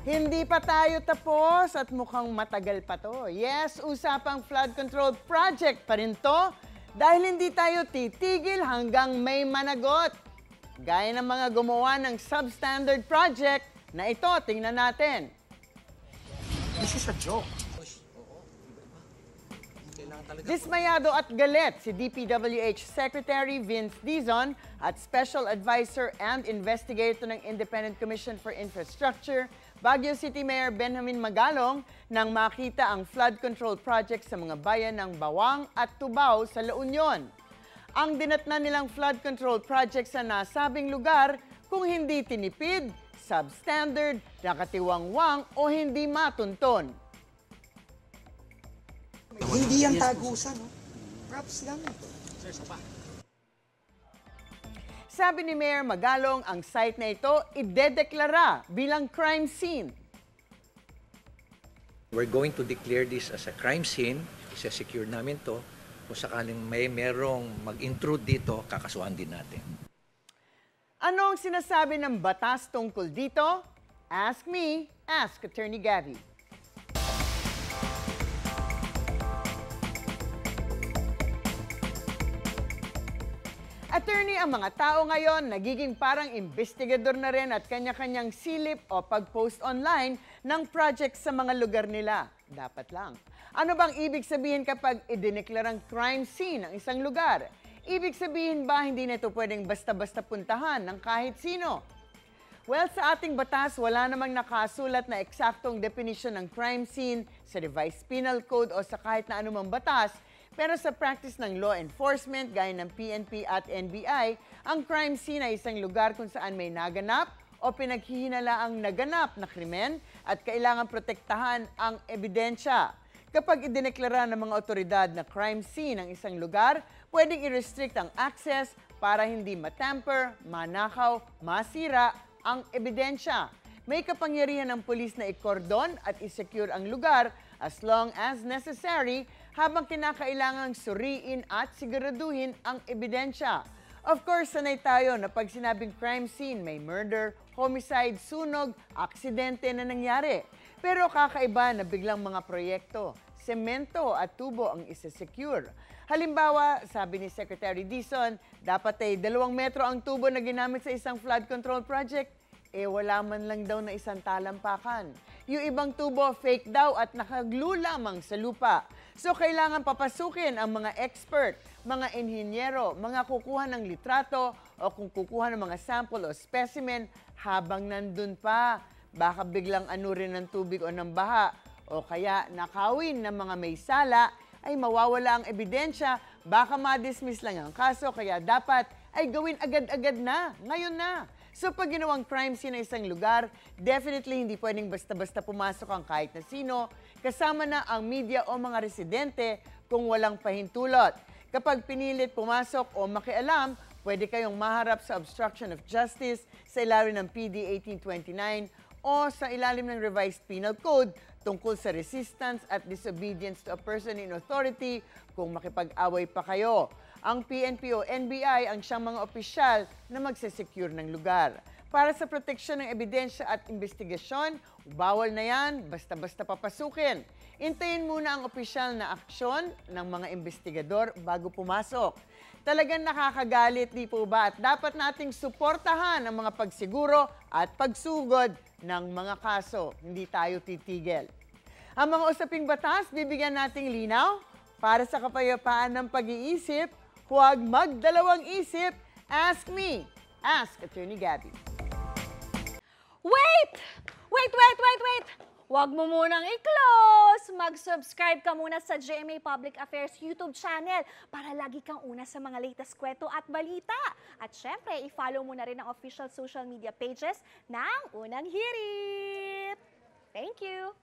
Hindi pa tayo tapos at mukhang matagal pa to. Yes, usapang flood control project pa rin to dahil hindi tayo titigil hanggang may managot. Gaya ng mga gumawa ng substandard project na ito, tingnan natin. This is a joke. Dismayado at galit si DPWH Secretary Vince Dizon at Special Advisor and Investigator ng Independent Commission for Infrastructure, Baguio City Mayor Benjamin Magalong, nang makita ang flood control project sa mga bayan ng Bawang at Tubao sa La Union. Ang dinatnan nilang flood control project sa nasabing lugar kung hindi tinipid, substandard, nakatiwangwang o hindi matunton. Hindi yan tagusan, no? Props lang. Sabi ni Mayor Magalong, ang site na ito idedeklara bilang crime scene. We're going to declare this as a crime scene. Isa-secure namin to. Kung sakaling merong mag-intrude dito, kakasuhan din natin. Ano ang sinasabi ng batas tungkol dito? Ask me, ask Attorney Gabby. Attorney, ang mga tao ngayon nagiging parang investigador na rin at kanya-kanyang silip o pag-post online ng project sa mga lugar nila. Dapat lang. Ano bang ibig sabihin kapag idineklarang crime scene ang isang lugar? Ibig sabihin ba hindi na ito pwedeng basta-basta puntahan ng kahit sino? Well, sa ating batas, wala namang nakasulat na eksaktong definition ng crime scene sa Revised Penal Code o sa kahit na anumang batas. Pero sa practice ng law enforcement, gaya ng PNP at NBI, ang crime scene ay isang lugar kung saan may naganap o pinaghihinala ang naganap na krimen at kailangan protektahan ang ebidensya. Kapag idineklara ng mga otoridad na crime scene ang isang lugar, pwedeng i-restrict ang access para hindi matamper, manakaw, masira ang ebidensya. May kapangyarihan ng pulis na i-cordon at i-secure ang lugar as long as necessary habang kinakailangang suriin at siguraduhin ang ebidensya. Of course, sanay tayo na pag sinabing crime scene, may murder, homicide, sunog, aksidente na nangyari. Pero kakaiba na biglang mga proyekto, semento at tubo ang isa-secure. Halimbawa, sabi ni Secretary Dizon, dapat ay 2 metro ang tubo na ginamit sa isang flood control project. Wala man lang daw na isang talampakan. Yung ibang tubo, fake daw at nakaglue lamang sa lupa. So, kailangan papasukin ang mga expert, mga inhinyero, mga kukuha ng litrato o kung kukuha ng mga sample o specimen habang nandun pa. Baka biglang anurin ng tubig o ng baha o kaya nakawin ng mga may sala ay mawawala ang ebidensya, baka ma-dismiss lang ang kaso, kaya dapat ay gawin agad-agad na, ngayon na. So pag ginawang crime scene na isang lugar, definitely hindi pwedeng basta-basta pumasok ang kahit na sino, kasama na ang media o mga residente kung walang pahintulot. Kapag pinilit pumasok o makialam, pwede kayong maharap sa obstruction of justice sa ilalim ng PD 1829 o sa ilalim ng Revised Penal Code tungkol sa resistance at disobedience to a person in authority kung makipag-away pa kayo. Ang PNP o NBI ang siyang mga opisyal na magsasecure ng lugar. Para sa proteksyon ng ebidensya at investigasyon, bawal na yan, basta-basta papasukin. Intayin muna ang opisyal na aksyon ng mga investigador bago pumasok. Talagang nakakagalit, di po ba? At dapat nating suportahan ang mga pagsiguro at pagsugod ng mga kaso. Hindi tayo titigil. Ang mga usaping batas, bibigyan nating linaw para sa kapayapaan ng pag-iisip. Huwag magdalawang isip. Ask me. Ask Attorney Gabby. Wait! Huwag mo munang i-close! Mag-subscribe ka muna sa GMA Public Affairs YouTube channel para lagi kang una sa mga latest kwento at balita. At syempre, i-follow mo na rin ang official social media pages ng Unang Hirit. Thank you!